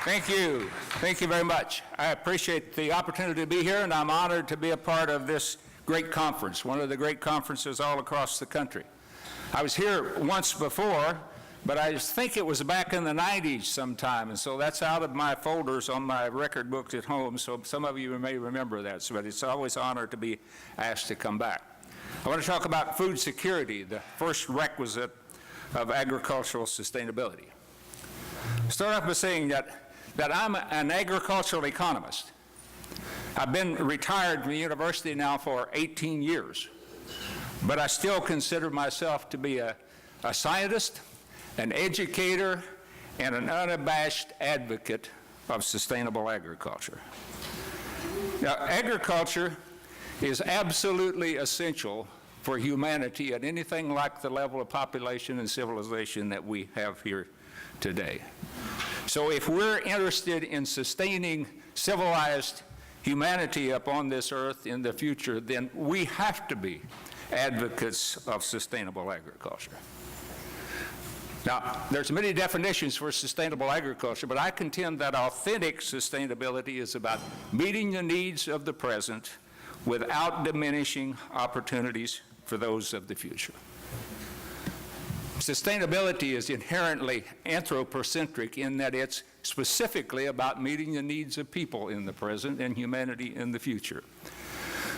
Thank you. Thank you very much. I appreciate the opportunity to be here, and I'm honored to be a part of this great conference, one of the great conferences all across the country. I was here once before, but I think it was back in the 90s sometime, and so that's out of my folders on my record books at home, so some of you may remember that, but it's always an honor to be asked to come back. I want to talk about food security, the first requisite of agricultural sustainability. Start off by saying that I'm an agricultural economist. I've been retired from the university now for 18 years, but I still consider myself to be a scientist, an educator, and an unabashed advocate of sustainable agriculture. Now, agriculture is absolutely essential for humanity at anything like the level of population and civilization that we have here today. So if we're interested in sustaining civilized humanity upon this earth in the future, then we have to be advocates of sustainable agriculture. Now, there's many definitions for sustainable agriculture, but I contend that authentic sustainability is about meeting the needs of the present without diminishing opportunities for those of the future. Sustainability is inherently anthropocentric in that it's specifically about meeting the needs of people in the present and humanity in the future.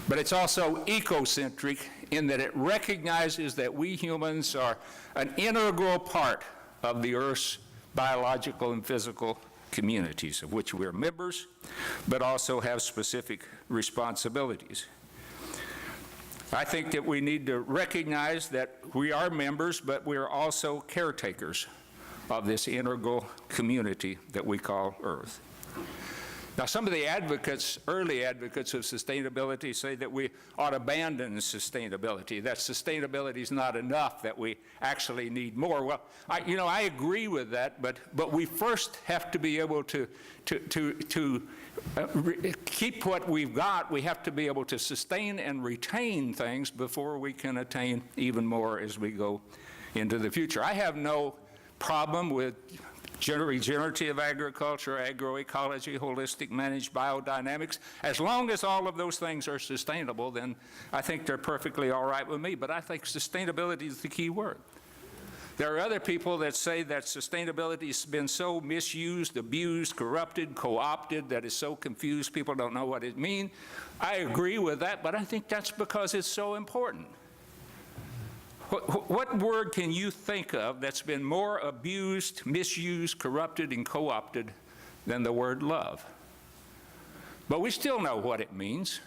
But it's also ecocentric in that it recognizes that we humans are an integral part of the Earth's biological and physical communities, of which we're members, but also have specific responsibilities. I think that we need to recognize that we are members, but we are also caretakers of this integral community that we call Earth. Now, some of the advocates, early advocates of sustainability, say that we ought to abandon sustainability, that sustainability is not enough, that we actually need more. Well, I agree with that, but we first have to be able to keep what we've got. We have to be able to sustain and retain things before we can attain even more as we go into the future. I have no problem with regenerative agriculture, agroecology, holistic managed biodynamics. As long as all of those things are sustainable, then I think they're perfectly all right with me. But I think sustainability is the key word. There are other people that say that sustainability has been so misused, abused, corrupted, co-opted, that it's so confused people don't know what it means. I agree with that, but I think that's because it's so important. What word can you think of that's been more abused, misused, corrupted, and co-opted than the word love? But we still know what it means.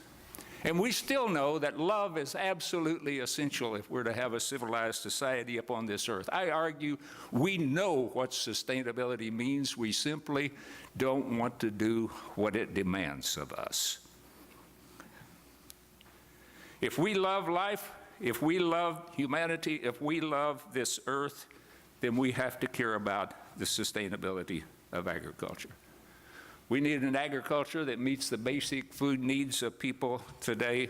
And we still know that love is absolutely essential if we're to have a civilized society upon this earth. I argue we know what sustainability means. We simply don't want to do what it demands of us. If we love life, if we love humanity, if we love this earth, then we have to care about the sustainability of agriculture. We need an agriculture that meets the basic food needs of people today,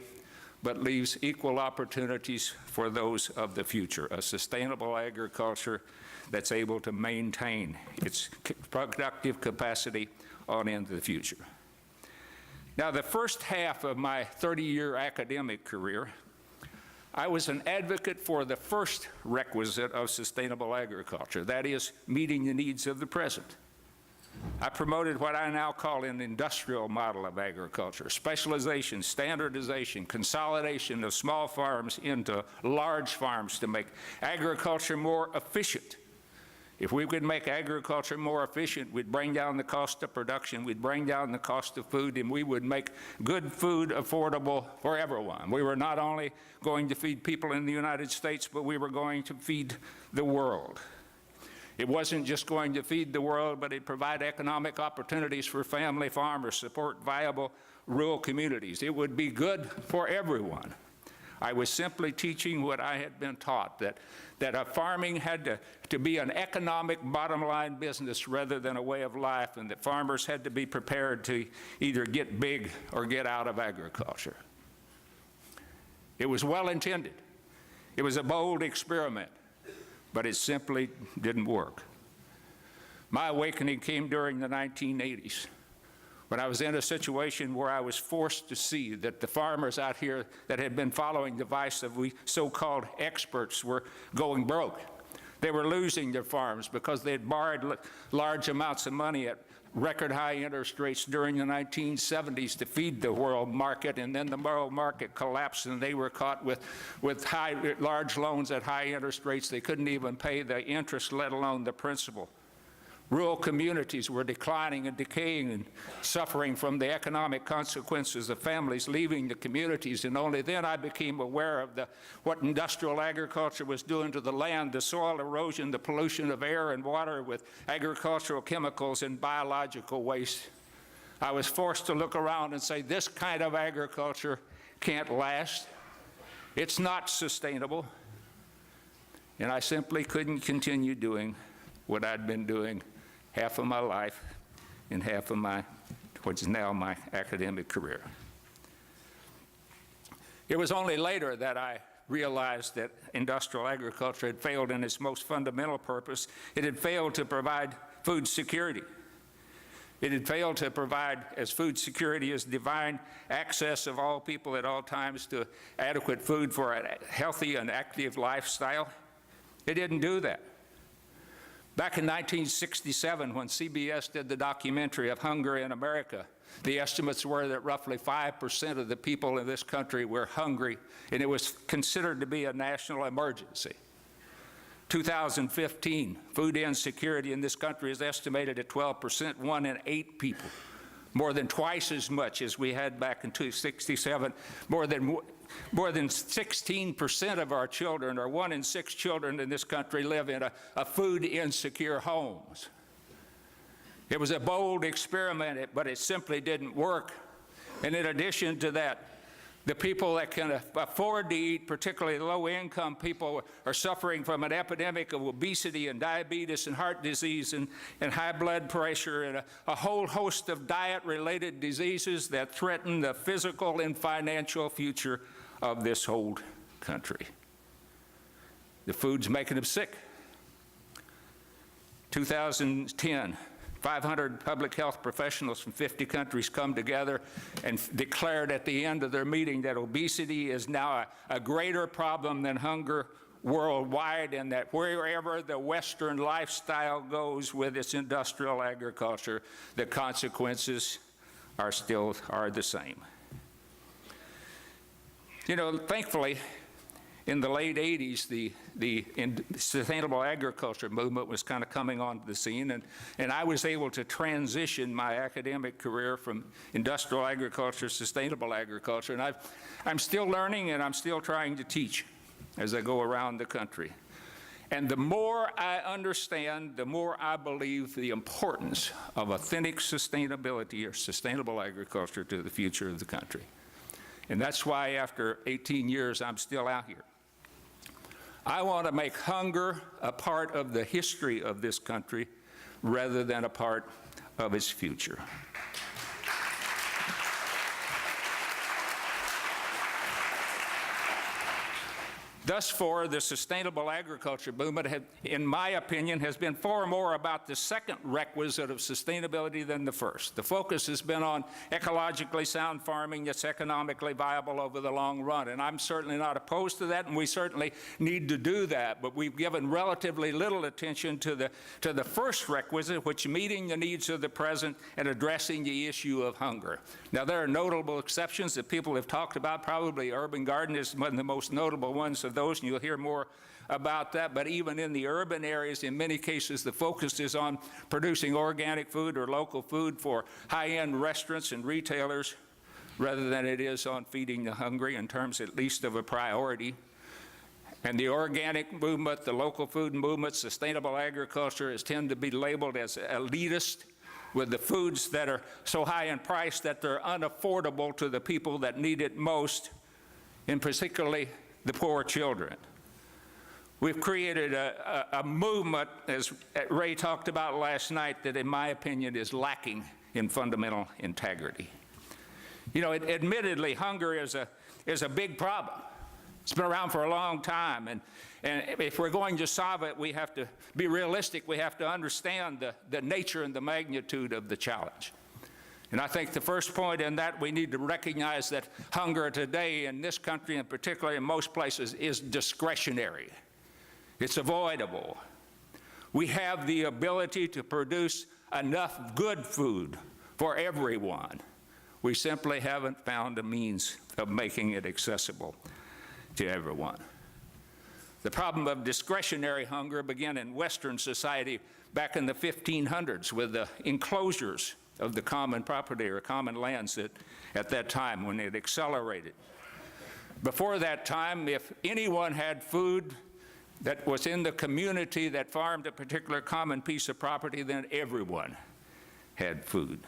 but leaves equal opportunities for those of the future. A sustainable agriculture that's able to maintain its productive capacity on into the future. Now, the first half of my 30-year academic career, I was an advocate for the first requisite of sustainable agriculture, that is, meeting the needs of the present. I promoted what I now call an industrial model of agriculture: specialization, standardization, consolidation of small farms into large farms to make agriculture more efficient. If we could make agriculture more efficient, we'd bring down the cost of production, we'd bring down the cost of food, and we would make good food affordable for everyone. We were not only going to feed people in the United States, but we were going to feed the world. It wasn't just going to feed the world, but it'd provide economic opportunities for family farmers, support viable rural communities. It would be good for everyone. I was simply teaching what I had been taught, that farming had to be an economic bottom line business rather than a way of life, and that farmers had to be prepared to either get big or get out of agriculture. It was well intended. It was a bold experiment, but it simply didn't work. My awakening came during the 1980s, when I was in a situation where I was forced to see that the farmers out here that had been following the advice of we so-called experts were going broke. They were losing their farms because they had borrowed large amounts of money at record high interest rates during the 1970s to feed the world market, and then the world market collapsed and they were caught with large loans at high interest rates. They couldn't even pay the interest, let alone the principal. Rural communities were declining and decaying and suffering from the economic consequences of families leaving the communities, and only then I became aware of what industrial agriculture was doing to the land, the soil erosion, the pollution of air and water with agricultural chemicals and biological waste. I was forced to look around and say, this kind of agriculture can't last. It's not sustainable. And I simply couldn't continue doing what I'd been doing half of my life and half of what is now my academic career. It was only later that I realized that industrial agriculture had failed in its most fundamental purpose. It had failed to provide food security. It had failed to provide, as food security is divine, access of all people at all times to adequate food for a healthy and active lifestyle. It didn't do that. Back in 1967, when CBS did the documentary of hunger in America, the estimates were that roughly 5% of the people in this country were hungry, and it was considered to be a national emergency. 2015, food insecurity in this country is estimated at 12%, 1 in 8 people, more than twice as much as we had back in 1967. More than 16% of our children, or 1 in 6 children in this country, live in a food-insecure homes. It was a bold experiment, but it simply didn't work. And in addition to that, the people that can afford to eat, particularly low-income people, are suffering from an epidemic of obesity and diabetes and heart disease and high blood pressure and a whole host of diet-related diseases that threaten the physical and financial future of this whole country. The food's making them sick. 2010, 500 public health professionals from 50 countries come together and declared at the end of their meeting that obesity is now a greater problem than hunger worldwide, and that wherever the Western lifestyle goes with its industrial agriculture, the consequences are the same. You know, thankfully, in the late 80s, the sustainable agriculture movement was kind of coming onto the scene, and I was able to transition my academic career from industrial agriculture to sustainable agriculture. And I'm still learning, and I'm still trying to teach as I go around the country. And the more I understand, the more I believe the importance of authentic sustainability or sustainable agriculture to the future of the country. And that's why after 18 years, I'm still out here. I want to make hunger a part of the history of this country rather than a part of its future. Thus far, the sustainable agriculture movement, in my opinion, has been far more about the second requisite of sustainability than the first. The focus has been on ecologically sound farming that's economically viable over the long run, and I'm certainly not opposed to that, and we certainly need to do that, but we've given relatively little attention to the first requisite, which is meeting the needs of the present and addressing the issue of hunger. Now, there are notable exceptions that people have talked about. Probably urban garden is one of the most notable ones of those, and you'll hear more about that. But even in the urban areas, in many cases, the focus is on producing organic food or local food for high-end restaurants and retailers rather than it is on feeding the hungry in terms at least of a priority. And the organic movement, the local food movement, sustainable agriculture tend to be labeled as elitist, with the foods that are so high in price that they're unaffordable to the people that need it most, and particularly the poor children. We've created a movement, as Ray talked about last night, that in my opinion is lacking in fundamental integrity. You know, admittedly, hunger is a big problem. It's been around for a long time, and if we're going to solve it, we have to be realistic. We have to understand the nature and the magnitude of the challenge. And I think the first point in that, we need to recognize that hunger today in this country, and particularly in most places, is discretionary. It's avoidable. We have the ability to produce enough good food for everyone. We simply haven't found a means of making it accessible to everyone. The problem of discretionary hunger began in Western society back in the 1500s with the enclosures of the common property or common lands at that time when it accelerated. Before that time, if anyone had food that was in the community that farmed a particular common piece of property, then everyone had food.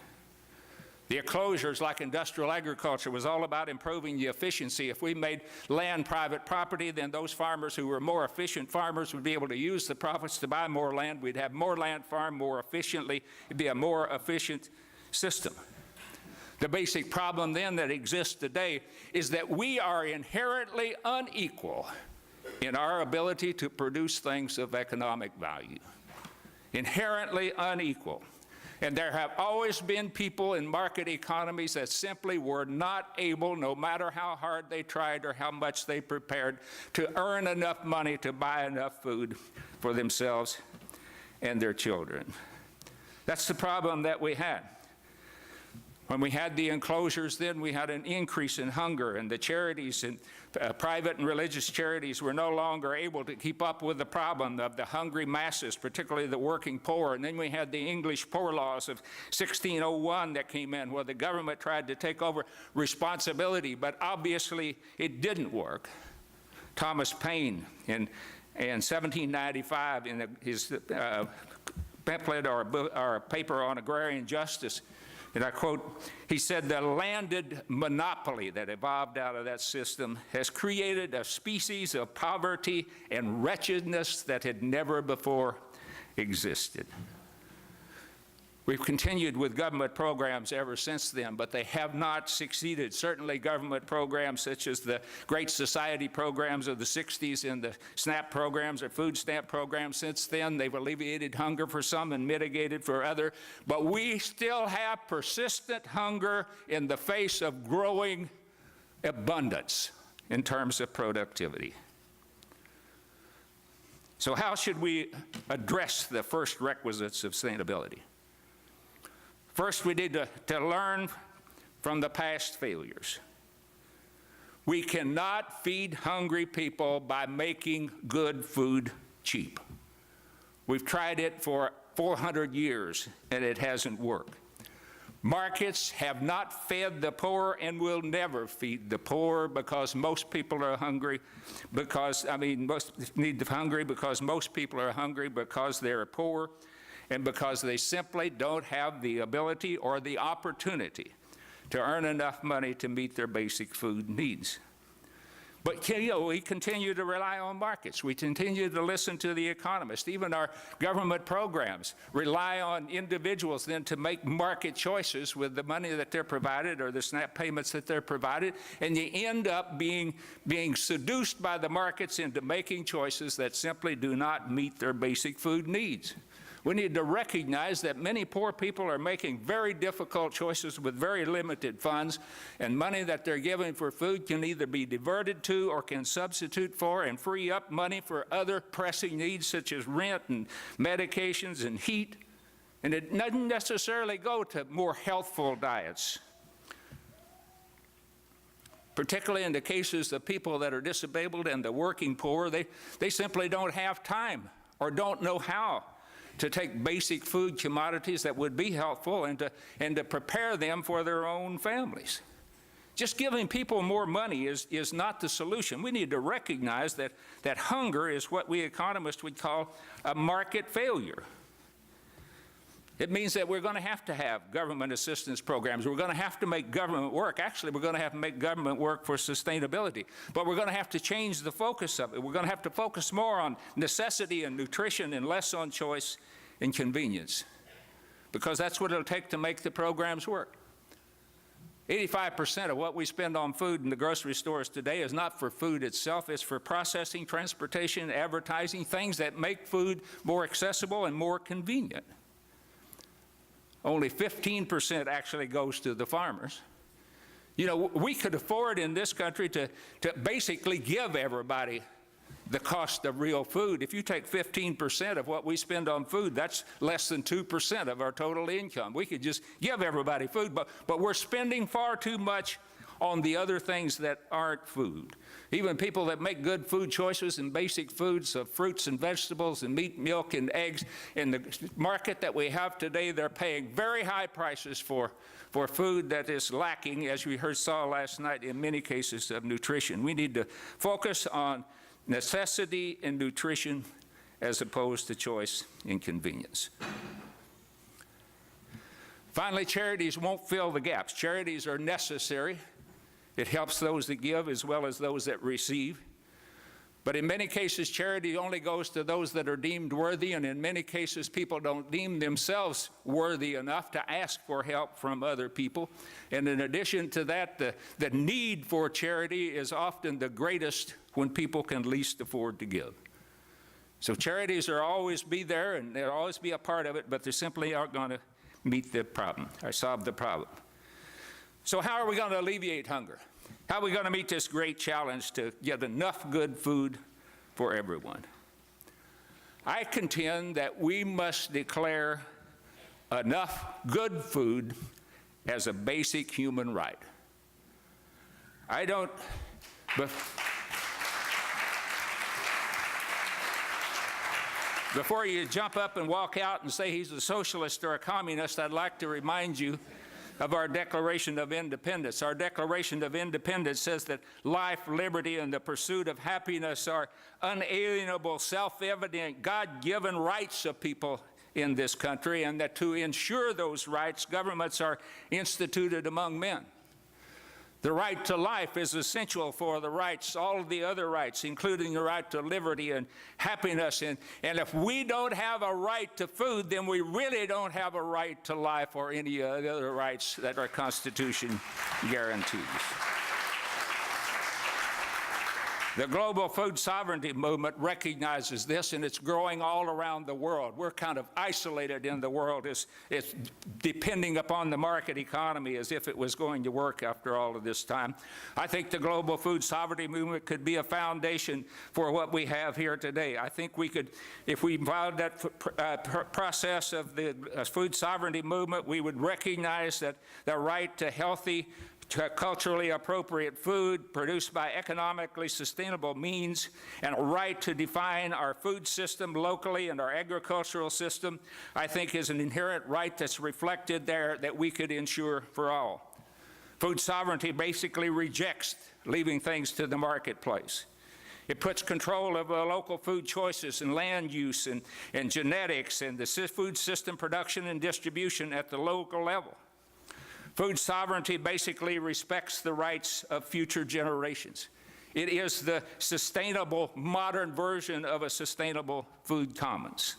The enclosures, like industrial agriculture, was all about improving the efficiency. If we made land private property, then those farmers who were more efficient farmers would be able to use the profits to buy more land. We'd have more land farmed more efficiently. It'd be a more efficient system. The basic problem then that exists today is that we are inherently unequal in our ability to produce things of economic value. Inherently unequal. And there have always been people in market economies that simply were not able, no matter how hard they tried or how much they prepared, to earn enough money to buy enough food for themselves and their children. That's the problem that we had. When we had the enclosures, then we had an increase in hunger, and the charities and private and religious charities were no longer able to keep up with the problem of the hungry masses, particularly the working poor. And then we had the English Poor Laws of 1601 that came in, where the government tried to take over responsibility, but obviously it didn't work. Thomas Paine in 1795, in his pamphlet or paper on agrarian justice, and I quote, he said, "The landed monopoly that evolved out of that system has created a species of poverty and wretchedness that had never before existed." We've continued with government programs ever since then, but they have not succeeded. Certainly government programs such as the Great Society programs of the 60s and the SNAP programs or food stamp programs since then, they've alleviated hunger for some and mitigated for others. But we still have persistent hunger in the face of growing abundance in terms of productivity. So how should we address the first requisites of sustainability? First, we need to learn from the past failures. We cannot feed hungry people by making good food cheap. We've tried it for 400 years, and it hasn't worked. Markets have not fed the poor and will never feed the poor because most people are hungry most people are hungry because they're poor, and because they simply don't have the ability or the opportunity to earn enough money to meet their basic food needs. But we continue to rely on markets. We continue to listen to the economists. Even our government programs rely on individuals then to make market choices with the money that they're provided or the SNAP payments that they're provided, and you end up being seduced by the markets into making choices that simply do not meet their basic food needs. We need to recognize that many poor people are making very difficult choices with very limited funds, and money that they're giving for food can either be diverted to or can substitute for and free up money for other pressing needs such as rent and medications and heat. And it doesn't necessarily go to more healthful diets. Particularly in the cases of people that are disabled and the working poor, they simply don't have time or don't know how to take basic food commodities that would be helpful and to prepare them for their own families. Just giving people more money is not the solution. We need to recognize that hunger is what we economists would call a market failure. It means that we're going to have government assistance programs. We're going to have to make government work. Actually, we're going to have to make government work for sustainability. But we're going to have to change the focus of it. We're going to have to focus more on necessity and nutrition and less on choice and convenience, because that's what it'll take to make the programs work. 85% of what we spend on food in the grocery stores today is not for food itself, it's for processing, transportation, advertising, things that make food more accessible and more convenient. Only 15% actually goes to the farmers. You know, we could afford in this country to basically give everybody the cost of real food. If you take 15% of what we spend on food, that's less than 2% of our total income. We could just give everybody food, but we're spending far too much on the other things that aren't food. Even people that make good food choices and basic foods of fruits and vegetables and meat, milk, and eggs, in the market that we have today, they're paying very high prices for food that is lacking, as we saw last night, in many cases of nutrition. We need to focus on necessity and nutrition as opposed to choice and convenience. Finally, charities won't fill the gaps. Charities are necessary. It helps those that give as well as those that receive. But in many cases, charity only goes to those that are deemed worthy, and in many cases, people don't deem themselves worthy enough to ask for help from other people. And in addition to that, the need for charity is often the greatest when people can least afford to give. So charities will always be there, and they'll always be a part of it, but they simply aren't going to meet the problem or solve the problem. So how are we going to alleviate hunger? How are we going to meet this great challenge to get enough good food for everyone? I contend that we must declare enough good food as a basic human right. I don't, before you jump up and walk out and say he's a socialist or a communist, I'd like to remind you of our Declaration of Independence. Our Declaration of Independence says that life, liberty, and the pursuit of happiness are unalienable, self-evident, God-given rights of people in this country, and that to ensure those rights, governments are instituted among men. The right to life is essential for the rights, all of the other rights, including the right to liberty and happiness. And if we don't have a right to food, then we really don't have a right to life or any other rights that our Constitution guarantees. The global food sovereignty movement recognizes this, and it's growing all around the world. We're kind of isolated in the world. It's depending upon the market economy as if it was going to work after all of this time. I think the global food sovereignty movement could be a foundation for what we have here today. I think we could, if we followed that process of the food sovereignty movement, we would recognize that the right to healthy, culturally appropriate food produced by economically sustainable means, and a right to define our food system locally and our agricultural system, I think is an inherent right that's reflected there that we could ensure for all. Food sovereignty basically rejects leaving things to the marketplace. It puts control of local food choices and land use and genetics and the food system production and distribution at the local level. Food sovereignty basically respects the rights of future generations. It is the sustainable, modern version of a sustainable food commons.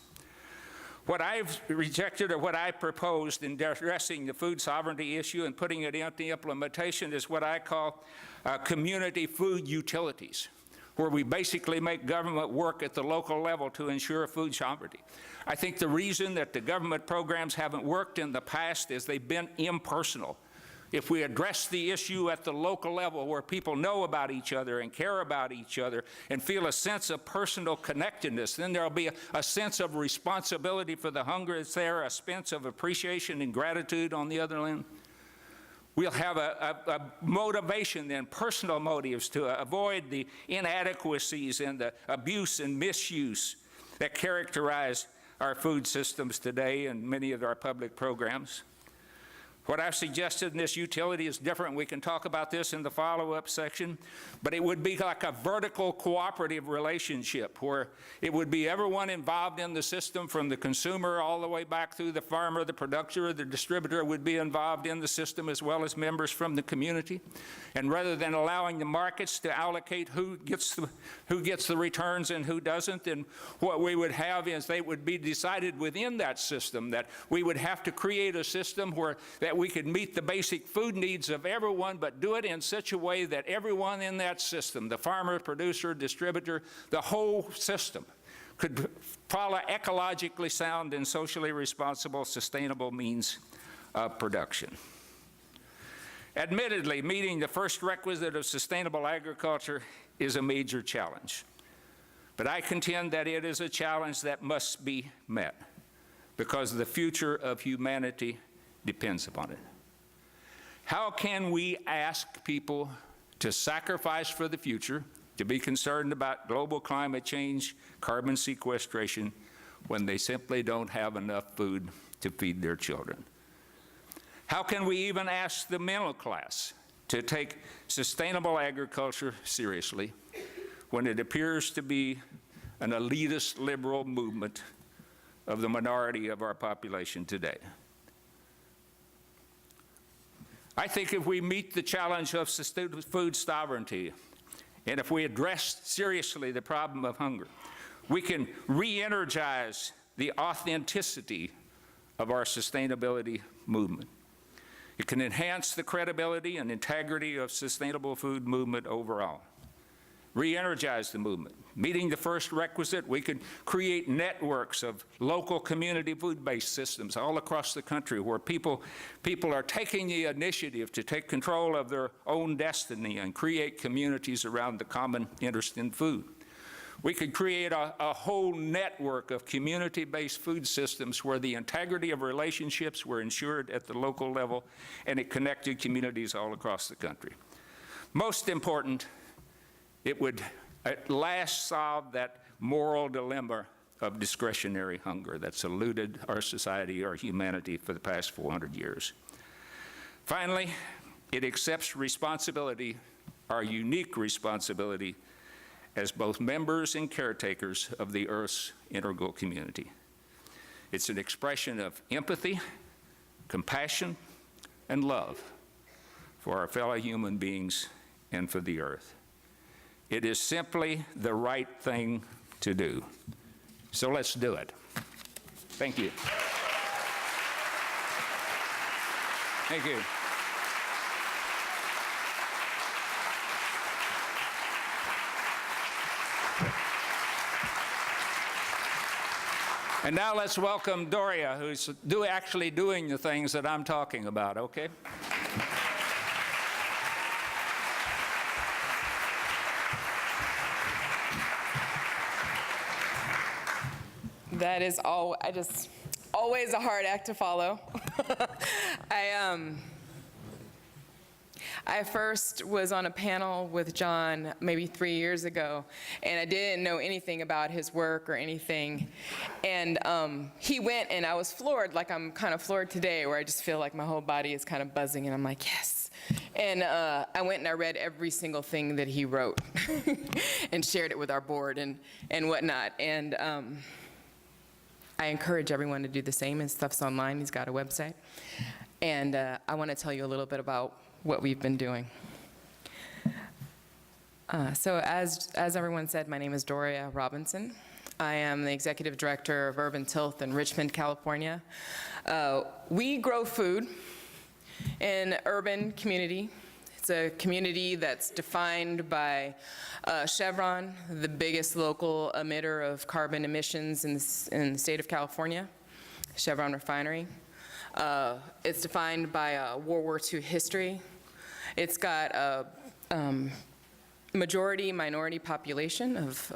What I've rejected, or what I proposed in addressing the food sovereignty issue and putting it into implementation, is what I call community food utilities, where we basically make government work at the local level to ensure food sovereignty. I think the reason that the government programs haven't worked in the past is they've been impersonal. If we address the issue at the local level where people know about each other and care about each other and feel a sense of personal connectedness, then there'll be a sense of responsibility for the hunger that's there, a sense of appreciation and gratitude on the other end. We'll have a motivation then, personal motives, to avoid the inadequacies and the abuse and misuse that characterize our food systems today and many of our public programs. What I've suggested in this utility is different. We can talk about this in the follow-up section, but it would be like a vertical cooperative relationship where it would be everyone involved in the system, from the consumer all the way back through the farmer, the producer, the distributor would be involved in the system, as well as members from the community. And rather than allowing the markets to allocate who gets the returns and who doesn't, then what we would have is they would be decided within that system, that we would have to create a system where that that we could meet the basic food needs of everyone, but do it in such a way that everyone in that system, the farmer, producer, distributor, the whole system, could follow ecologically sound and socially responsible, sustainable means of production. Admittedly, meeting the first requisite of sustainable agriculture is a major challenge, but I contend that it is a challenge that must be met because the future of humanity depends upon it. How can we ask people to sacrifice for the future, to be concerned about global climate change, carbon sequestration, when they simply don't have enough food to feed their children? How can we even ask the middle class to take sustainable agriculture seriously when it appears to be an elitist liberal movement of the minority of our population today? I think if we meet the challenge of food sovereignty, and if we address seriously the problem of hunger, we can re-energize the authenticity of our sustainability movement. It can enhance the credibility and integrity of sustainable food movement overall. Re-energize the movement. Meeting the first requisite, we could create networks of local community food-based systems all across the country where people are taking the initiative to take control of their own destiny and create communities around the common interest in food. We could create a whole network of community-based food systems where the integrity of relationships were ensured at the local level, and it connected communities all across the country. Most important, it would at last solve that moral dilemma of discretionary hunger that's eluded our society, our humanity for the past 400 years. Finally, it accepts responsibility, our unique responsibility, as both members and caretakers of the Earth's integral community. It's an expression of empathy, compassion, and love for our fellow human beings and for the Earth. It is simply the right thing to do. So let's do it. Thank you. Thank you. And now let's welcome Doria, who's actually doing the things that I'm talking about, okay? That is always a hard act to follow. I first was on a panel with John maybe 3 years ago, and I didn't know anything about his work or anything. And he went, and I was floored, like I'm kind of floored today, where I just feel like my whole body is kind of buzzing, and I'm like, yes. And I went and I read every single thing that he wrote and shared it with our board and whatnot. And I encourage everyone to do the same. His stuff's online. He's got a website. And I want to tell you a little bit about what we've been doing. So as everyone said, my name is Doria Robinson. I am the executive director of Urban Tilth in Richmond, California. We grow food in an urban community. It's a community that's defined by Chevron, the biggest local emitter of carbon emissions in the state of California, Chevron refinery. It's defined by a World War II history. It's got a majority minority population of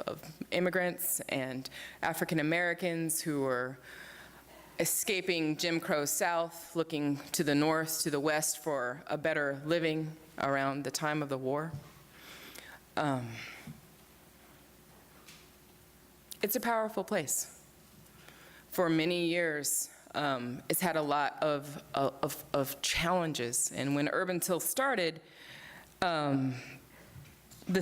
immigrants and African Americans who are escaping Jim Crow South, looking to the north, to the west for a better living around the time of the war. It's a powerful place. For many years, it's had a lot of challenges. And when Urban Tilth started, the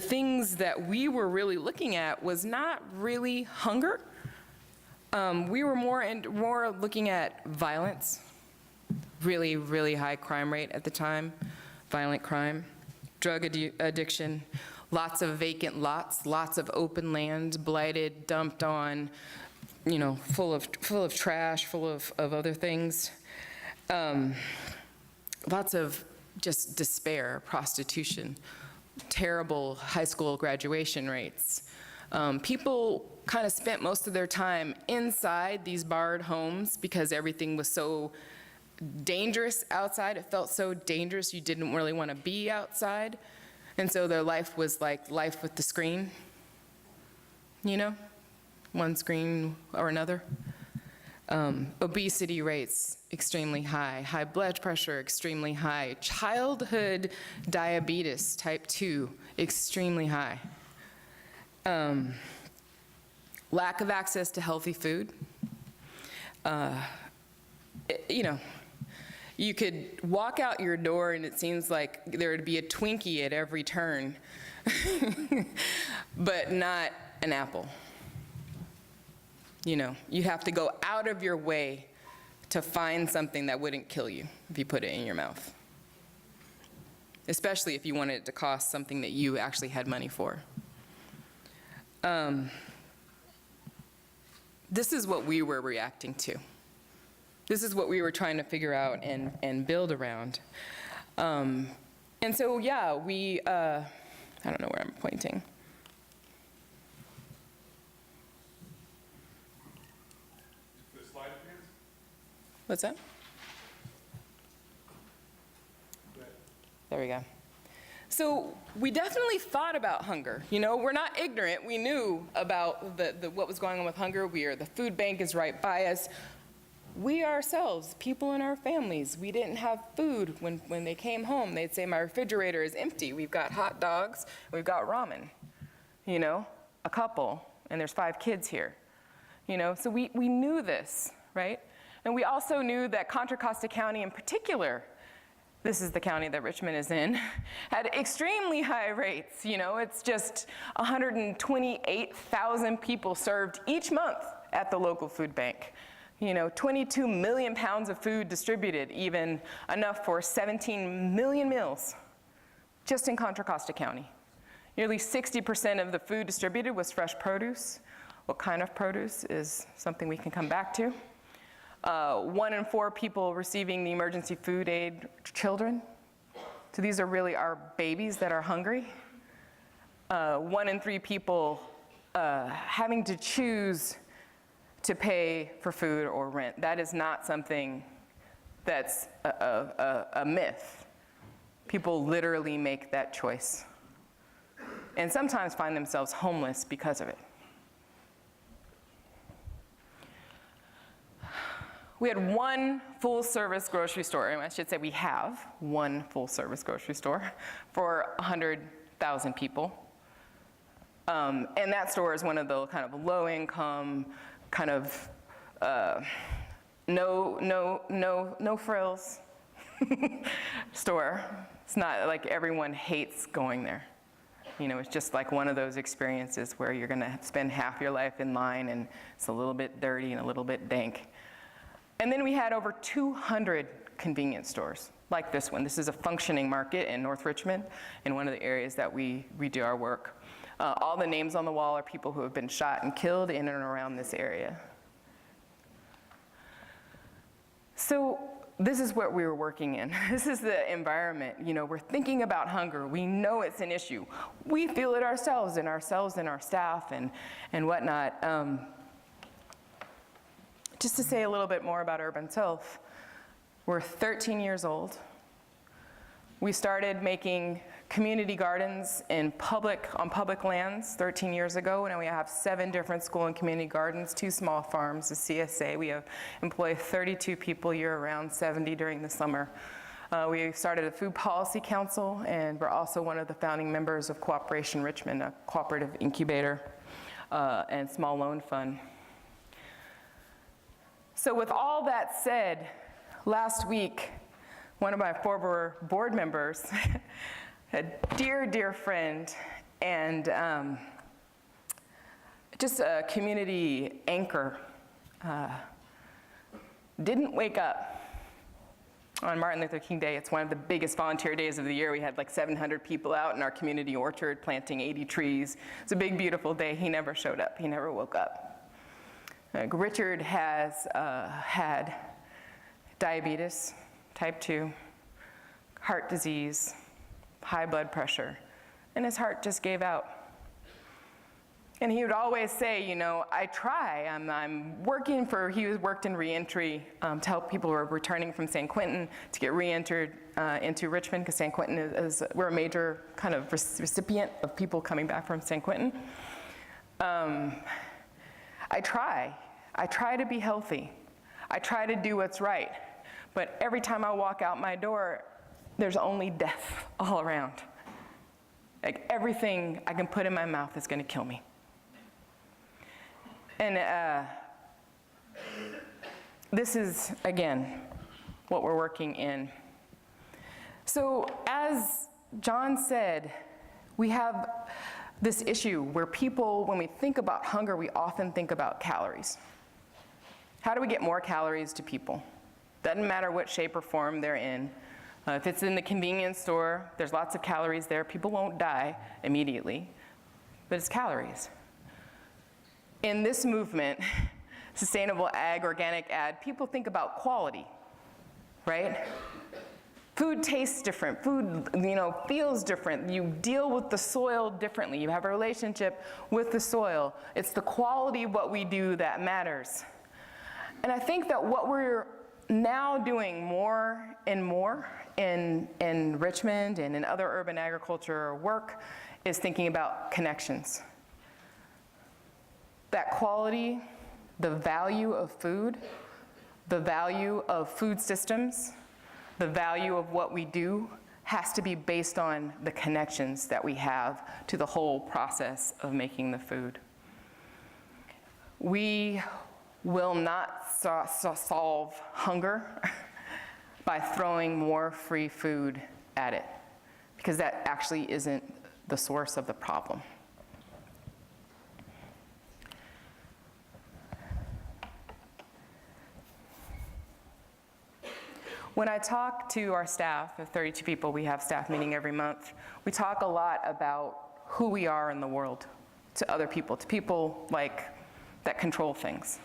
things that we were really looking at was not really hunger. We were more looking at violence, really, really high crime rate at the time, violent crime, drug addiction, lots of vacant lots, lots of open land, blighted, dumped on, full of trash, full of other things. lots of just despair, prostitution, terrible high school graduation rates. People kind of spent most of their time inside these barred homes because everything was so dangerous outside. It felt so dangerous you didn't really want to be outside. And so their life was like life with the screen, you know, one screen or another. Obesity rates extremely high, high blood pressure extremely high, childhood diabetes type 2 extremely high. Lack of access to healthy food. You know, you could walk out your door and it seems like there would be a Twinkie at every turn, but not an apple. You know, you have to go out of your way to find something that wouldn't kill you if you put it in your mouth, especially if you wanted it to cost something that you actually had money for. This is what we were reacting to. This is what we were trying to figure out and build around. And so, yeah, we, I don't know where I'm pointing. The slide again? What's that? There we go. So we definitely thought about hunger. You know, we're not ignorant. We knew about what was going on with hunger. The food bank is right by us. We ourselves, people in our families, we didn't have food when they came home. They'd say, my refrigerator is empty. We've got hot dogs, we've got ramen, you know, a couple, and there's 5 kids here. You know, so we knew this, right? And we also knew that Contra Costa County in particular, this is the county that Richmond is in, had extremely high rates. You know, it's just 128,000 people served each month at the local food bank. You know, 22 million pounds of food distributed, even enough for 17 million meals, just in Contra Costa County. Nearly 60% of the food distributed was fresh produce. What kind of produce is something we can come back to. 1 in 4 people receiving the emergency food aid, children. So these are really our babies that are hungry. 1 in 3 people having to choose to pay for food or rent. That is not something that's a myth. People literally make that choice, and sometimes find themselves homeless because of it. We had 1 full-service grocery store, and I should say we have 1 full-service grocery store for 100,000 people. And that store is one of the kind of low-income, kind of no frills store. It's not like everyone hates going there. You know, it's just like one of those experiences where you're gonna spend half your life in line and it's a little bit dirty and a little bit dank. And then we had over 200 convenience stores like this one. This is a functioning market in North Richmond, in one of the areas that we do our work. All the names on the wall are people who have been shot and killed in and around this area. So this is what we were working in. This is the environment. You know, we're thinking about hunger. We know it's an issue. We feel it ourselves and our staff and whatnot. Just to say a little bit more about Urban Tilth, we're 13 years old. We started making community gardens on public lands 13 years ago. Now we have 7 different school and community gardens, 2 small farms, a CSA. We employ 32 people year-round, 70 during the summer. We started a food policy council, and we're also one of the founding members of Cooperation Richmond, a cooperative incubator and small loan fund. So with all that said, last week, one of my former board members, a dear, dear friend, and just a community anchor, didn't wake up on Martin Luther King Day. It's one of the biggest volunteer days of the year. We had like 700 people out in our community orchard planting 80 trees. It's a big, beautiful day. He never showed up. He never woke up. Richard has had diabetes, type 2, heart disease, high blood pressure, and his heart just gave out. And he would always say, you know, I try, I'm working for, he worked in reentry to help people who are returning from San Quentin to get reentered into Richmond, because San Quentin we're a major kind of recipient of people coming back from San Quentin. I try to be healthy. I try to do what's right. But every time I walk out my door, there's only death all around. Like everything I can put in my mouth is gonna kill me. And this is, again, what we're working in. So as John said, we have this issue where people, when we think about hunger, we often think about calories. How do we get more calories to people? Doesn't matter what shape or form they're in. If it's in the convenience store, there's lots of calories there. People won't die immediately, but it's calories. In this movement, sustainable ag, organic ag, people think about quality, right? Food tastes different. Food, you know, feels different. You deal with the soil differently. You have a relationship with the soil. It's the quality of what we do that matters. And I think that what we're now doing more and more in Richmond and in other urban agriculture work is thinking about connections. That quality, the value of food, the value of food systems, the value of what we do has to be based on the connections that we have to the whole process of making the food. We will not solve hunger by throwing more free food at it, because that actually isn't the source of the problem. When I talk to our staff of 32 people, we have staff meeting every month, we talk a lot about who we are in the world to other people, to people like that control things.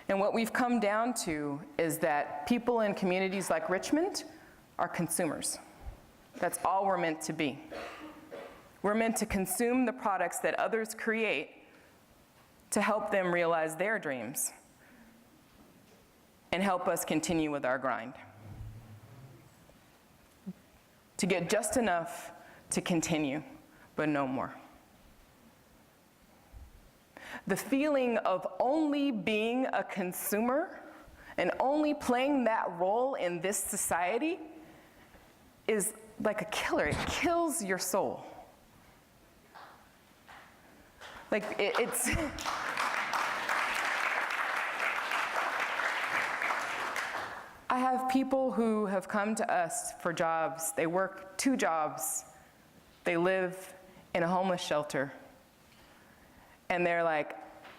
And what we've come down to is that people in communities like Richmond are consumers. That's all we're meant to be. We're meant to consume the products that others create to help them realize their dreams and help us continue with our grind. To get just enough to continue, but no more. The feeling of only being a consumer and only playing that role in this society is like a killer. It kills your soul. Like it's I have people who have come to us for jobs. They work 2 jobs. They live in a homeless shelter. And they're like,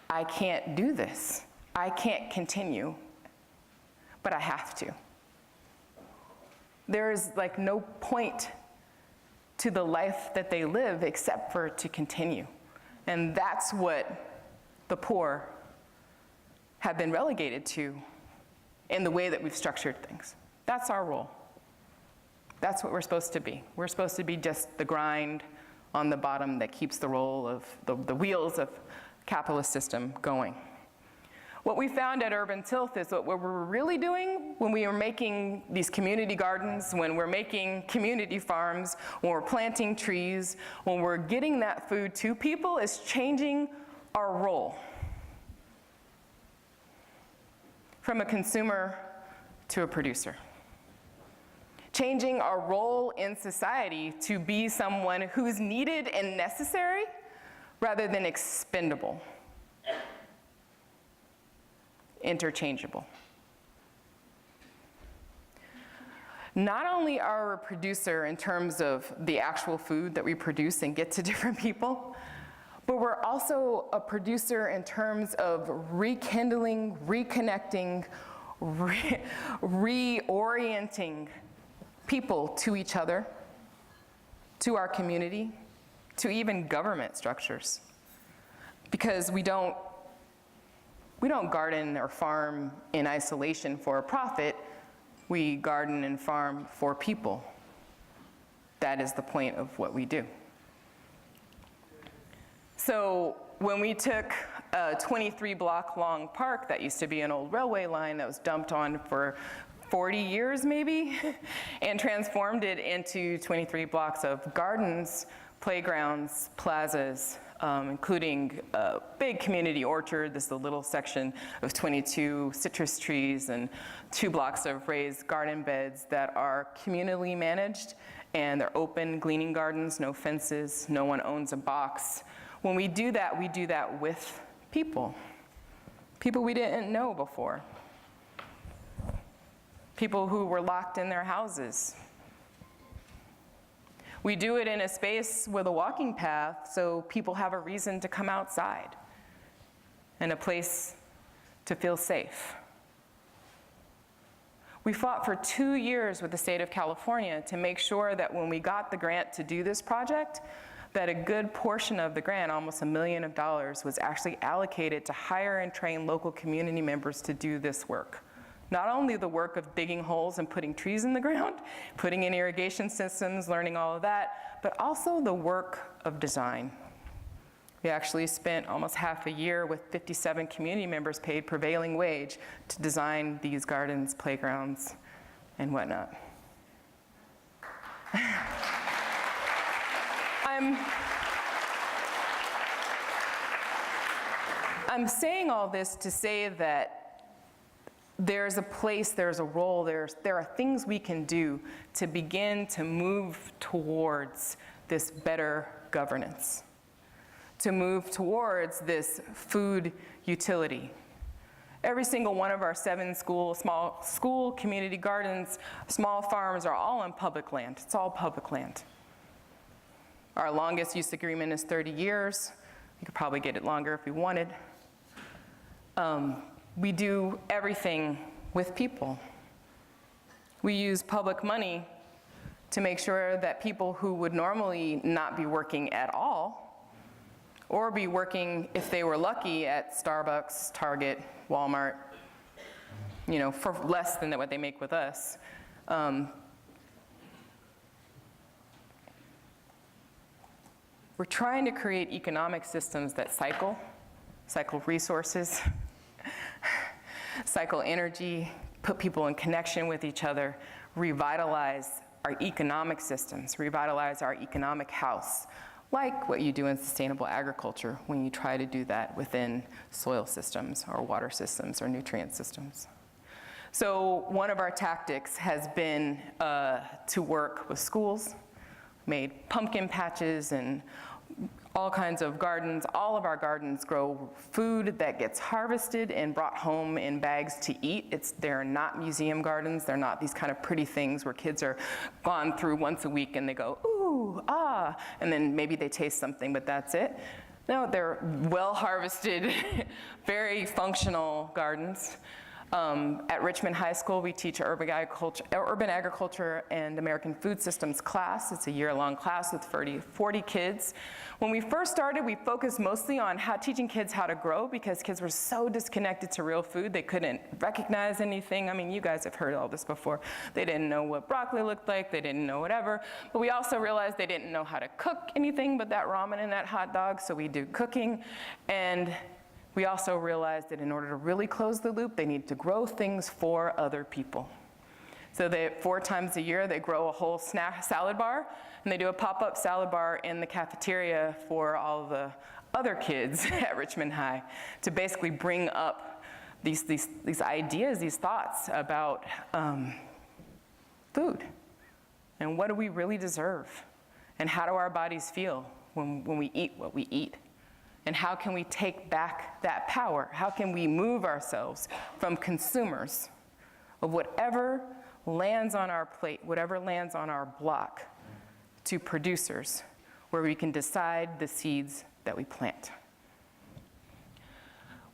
I can't do this. I can't continue, but I have to. There is like no point to the life that they live except for to continue. And that's what the poor have been relegated to in the way that we've structured things. That's our role. That's what we're supposed to be. We're supposed to be just the grind on the bottom that keeps the roll of the wheels of capitalist system going. What we found at Urban Tilth is what we're really doing when we are making these community gardens, when we're making community farms, when we're planting trees, when we're getting that food to people, is changing our role from a consumer to a producer. Changing our role in society to be someone who's needed and necessary rather than expendable, interchangeable. Not only are we a producer in terms of the actual food that we produce and get to different people, but we're also a producer in terms of rekindling, reconnecting, reorienting people to each other, to our community, to even government structures. Because we don't garden or farm in isolation for a profit, we garden and farm for people. that is the point of what we do. So when we took a 23-block long park that used to be an old railway line that was dumped on for 40 years maybe, and transformed it into 23 blocks of gardens, playgrounds, plazas, including a big community orchard. This is a little section of 22 citrus trees and 2 blocks of raised garden beds that are communally managed, and they're open gleaning gardens, no fences, no one owns a box. When we do that with people we didn't know before, people who were locked in their houses. We do it in a space with a walking path so people have a reason to come outside and a place to feel safe. We fought for 2 years with the state of California to make sure that when we got the grant to do this project, that a good portion of the grant, almost $1 million, was actually allocated to hire and train local community members to do this work. Not only the work of digging holes and putting trees in the ground, putting in irrigation systems, learning all of that, but also the work of design. We actually spent almost half a year with 57 community members paid prevailing wage to design these gardens, playgrounds, and whatnot. I'm saying all this to say that there's a place, there's a role, there are things we can do to begin to move towards this better governance, to move towards this food utility. Every single one of our 7 small school community gardens, small farms are all on public land. It's all public land. Our longest use agreement is 30 years. We could probably get it longer if we wanted. We do everything with people. We use public money to make sure that people who would normally not be working at all, or be working, if they were lucky, at Starbucks, Target, Walmart, for less than what they make with us. We're trying to create economic systems that cycle resources, cycle energy, put people in connection with each other, revitalize our economic systems, revitalize our economic house, like what you do in sustainable agriculture when you try to do that within soil systems or water systems or nutrient systems. So one of our tactics has been to work with schools, made pumpkin patches and all kinds of gardens. All of our gardens grow food that gets harvested and brought home in bags to eat. They're not museum gardens. They're not these kind of pretty things where kids are gone through once a week and they go, ooh, ah, and then maybe they taste something, but that's it. No, they're well harvested, very functional gardens. At Richmond High School, we teach urban agriculture and American food systems class. It's a year-long class with 40 kids. When we first started, we focused mostly on teaching kids how to grow because kids were so disconnected to real food. They couldn't recognize anything. I mean, you guys have heard all this before. They didn't know what broccoli looked like. They didn't know whatever. But we also realized they didn't know how to cook anything but that ramen and that hot dog, so we do cooking. And we also realized that in order to really close the loop, they need to grow things for other people. So 4 times a year, they grow a whole salad bar, and they do a pop-up salad bar in the cafeteria for all the other kids at Richmond High to basically bring up these ideas, these thoughts about food, and what do we really deserve, and how do our bodies feel when we eat what we eat. And how can we take back that power? How can we move ourselves from consumers of whatever lands on our plate, whatever lands on our block, to producers where we can decide the seeds that we plant?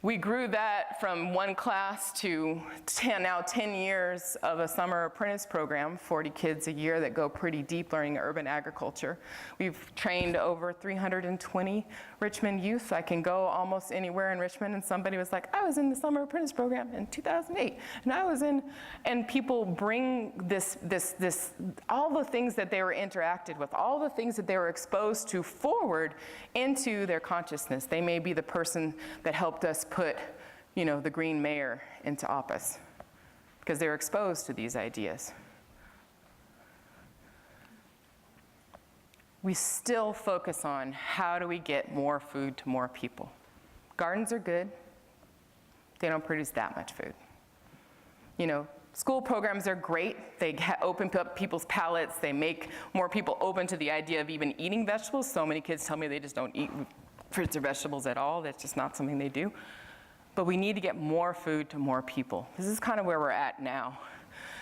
We grew that from one class to now 10 years of a summer apprentice program, 40 kids a year that go pretty deep learning urban agriculture. We've trained over 320 Richmond youth. I can go almost anywhere in Richmond and somebody was like, I was in the summer apprentice program in 2008, and I was in, and people bring this, all the things that they were interacted with, all the things that they were exposed to forward into their consciousness. They may be the person that helped us put, the Green mayor into office because they're exposed to these ideas. We still focus on how do we get more food to more people. Gardens are good. They don't produce that much food. School programs are great. They open up people's palates. They make more people open to the idea of even eating vegetables. So many kids tell me they just don't eat fruits or vegetables at all. That's just not something they do. But we need to get more food to more people. This is kind of where we're at now.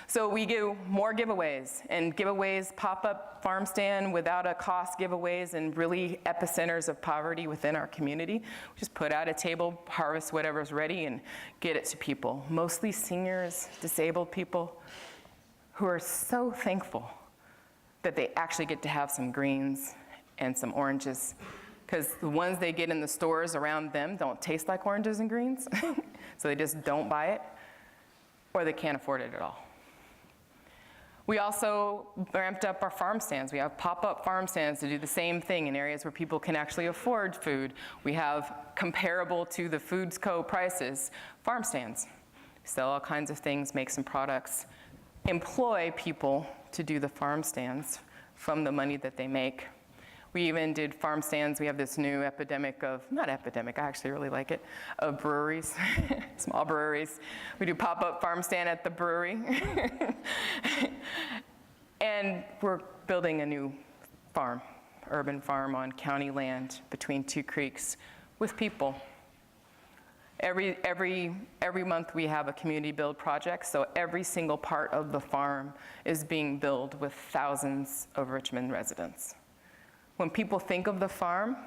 So we do more giveaways, and giveaways, pop-up farm stand without a cost giveaways in really epicenters of poverty within our community. We just put out a table, harvest whatever's ready, and get it to people. Mostly seniors, disabled people, who are so thankful that they actually get to have some greens and some oranges, because the ones they get in the stores around them don't taste like oranges and greens, so they just don't buy it, or they can't afford it at all. We also ramped up our farm stands. We have pop-up farm stands to do the same thing in areas where people can actually afford food. We have comparable to the Foods Co. prices, farm stands. We sell all kinds of things, make some products, employ people to do the farm stands from the money that they make. We even did farm stands. We have this new epidemic of, not epidemic, I actually really like it, of breweries, small breweries. We do pop-up farm stand at the brewery. And we're building a new farm, urban farm on county land between two creeks with people. Every month we have a community build project, so every single part of the farm is being built with thousands of Richmond residents. When people think of the farm,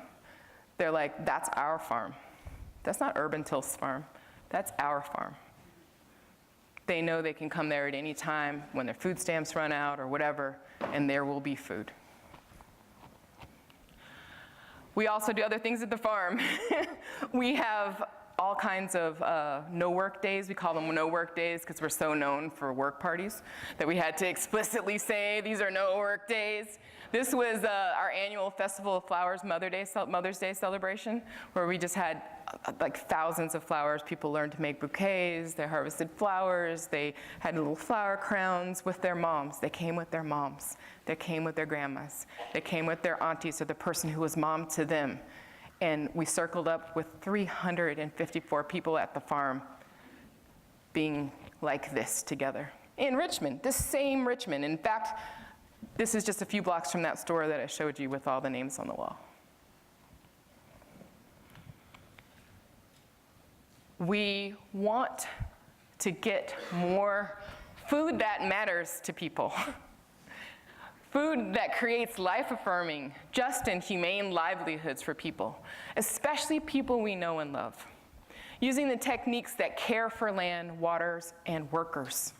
they're like, that's our farm. That's not Urban Tilth's farm. That's our farm. They know they can come there at any time when their food stamps run out or whatever, and there will be food. We also do other things at the farm. We have all kinds of no work days. We call them no work days because we're so known for work parties that we had to explicitly say these are no work days. This was our annual Festival of Flowers Mother's Day celebration, where we just had like thousands of flowers. People learned to make bouquets. They harvested flowers. They had little flower crowns with their moms. They came with their moms. They came with their grandmas. They came with their aunties or the person who was mom to them. And we circled up with 354 people at the farm being like this together. In Richmond, this same Richmond. In fact, this is just a few blocks from that store that I showed you with all the names on the wall. We want to get more food that matters to people. Food that creates life-affirming, just and humane livelihoods for people, especially people we know and love, using the techniques that care for land, waters, and workers,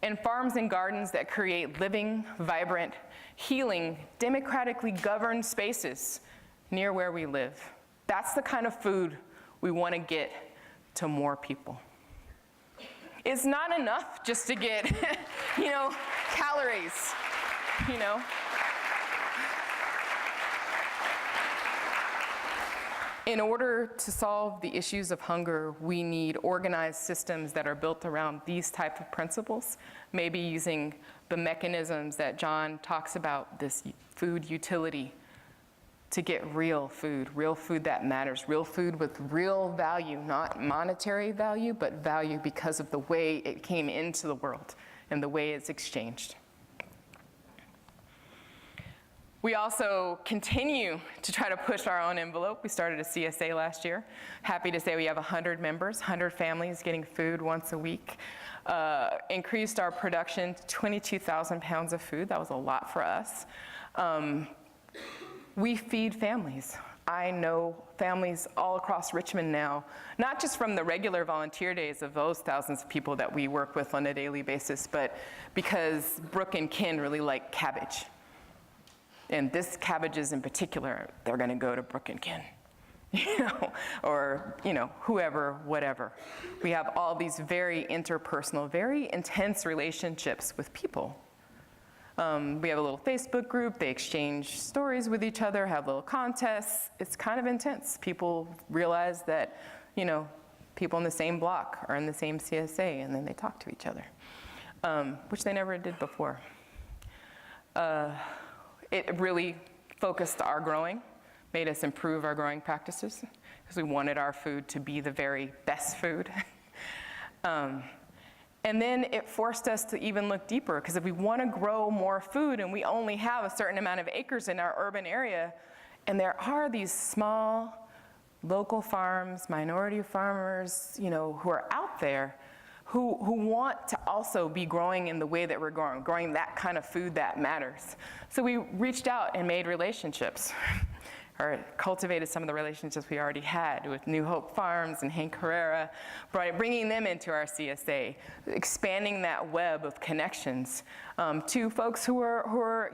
and farms and gardens that create living, vibrant, healing, democratically governed spaces near where we live. That's the kind of food we want to get to more people. It's not enough just to get, calories. In order to solve the issues of hunger, we need organized systems that are built around these type of principles, maybe using the mechanisms that John talks about, this food utility, to get real food that matters, real food with real value, not monetary value, but value because of the way it came into the world and the way it's exchanged. We also continue to try to push our own envelope. We started a CSA last year. Happy to say we have 100 members, 100 families getting food once a week. Increased our production to 22,000 pounds of food. That was a lot for us. We feed families. I know families all across Richmond now, not just from the regular volunteer days of those thousands of people that we work with on a daily basis, but because Brooke and Ken really like cabbage. And this cabbages in particular, they're gonna go to Brooke and Ken. Or whoever, whatever. We have all these very interpersonal, very intense relationships with people. We have a little Facebook group. They exchange stories with each other, have little contests. It's kind of intense. People realize that, people in the same block are in the same CSA, and then they talk to each other, which they never did before. It really focused our growing, made us improve our growing practices, because we wanted our food to be the very best food. And then it forced us to even look deeper, because if we want to grow more food and we only have a certain amount of acres in our urban area, and there are these small local farms, minority farmers, who are out there who want to also be growing in the way that we're growing that kind of food that matters. So we reached out and made relationships, or cultivated some of the relationships we already had with New Hope Farms and Hank Herrera, bringing them into our CSA, expanding that web of connections to folks who are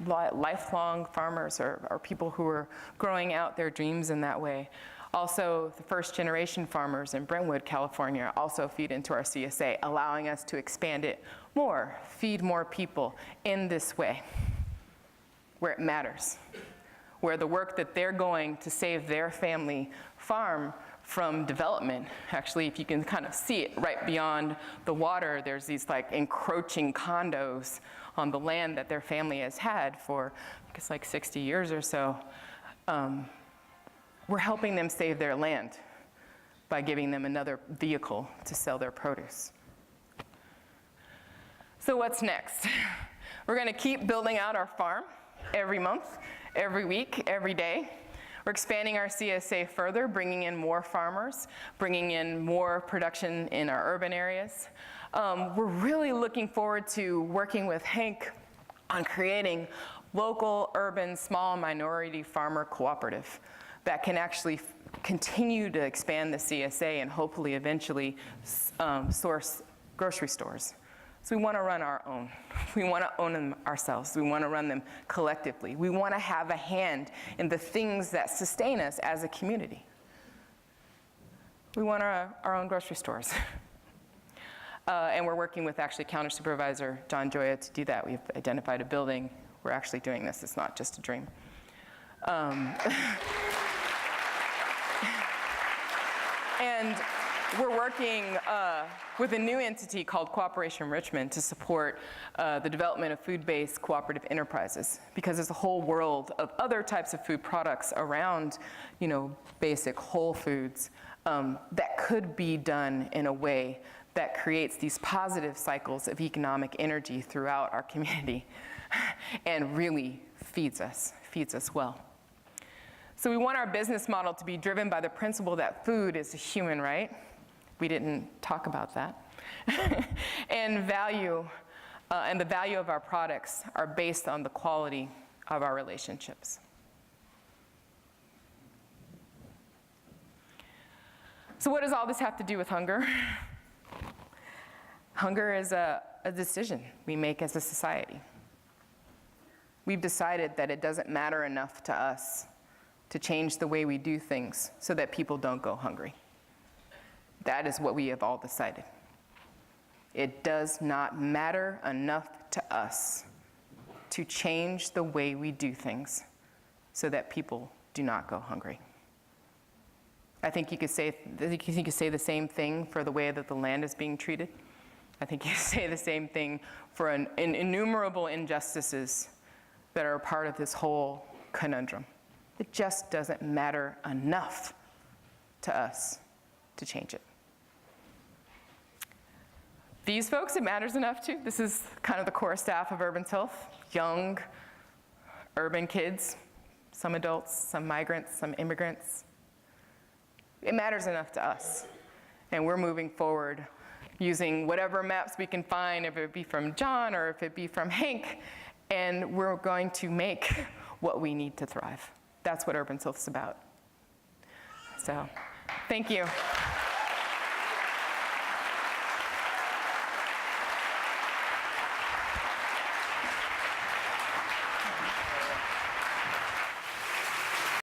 lifelong farmers or people who are growing out their dreams in that way. Also, the first generation farmers in Brentwood, California also feed into our CSA, allowing us to expand it more, feed more people in this way, where it matters, where the work that they're going to save their family farm from development. Actually, if you can kind of see it right beyond the water, there's these encroaching condos on the land that their family has had for, I guess, 60 years or so. We're helping them save their land by giving them another vehicle to sell their produce. So what's next? We're gonna keep building out our farm every month, every week, every day. We're expanding our CSA further, bringing in more farmers, bringing in more production in our urban areas. We're really looking forward to working with Hank on creating local, urban, small minority farmer cooperative that can actually continue to expand the CSA and hopefully eventually source grocery stores. So we want to run our own. We want to own them ourselves. We want to run them collectively. We want to have a hand in the things that sustain us as a community. We want our own grocery stores. And we're working with actually Counter Supervisor John Joya to do that. We've identified a building. We're actually doing this. It's not just a dream. And we're working with a new entity called Cooperation Richmond to support the development of food-based cooperative enterprises, because there's a whole world of other types of food products around, basic whole foods that could be done in a way that creates these positive cycles of economic energy throughout our community and really feeds us well. So we want our business model to be driven by the principle that food is a human right. We didn't talk about that. And the value of our products are based on the quality of our relationships. So what does all this have to do with hunger? Hunger is a decision we make as a society. We've decided that it doesn't matter enough to us to change the way we do things so that people don't go hungry. That is what we have all decided. It does not matter enough to us to change the way we do things so that people do not go hungry. I think you could say the same thing for the way that the land is being treated. I think you could say the same thing for innumerable injustices that are a part of this whole conundrum. It just doesn't matter enough to us to change it. These folks, it matters enough to. This is kind of the core staff of Urban Tilth, young urban kids, some adults, some migrants, some immigrants. It matters enough to us. And we're moving forward using whatever maps we can find, if it be from John or if it be from Hank, and we're going to make what we need to thrive. that's what Urban Tilth's about. So, thank you.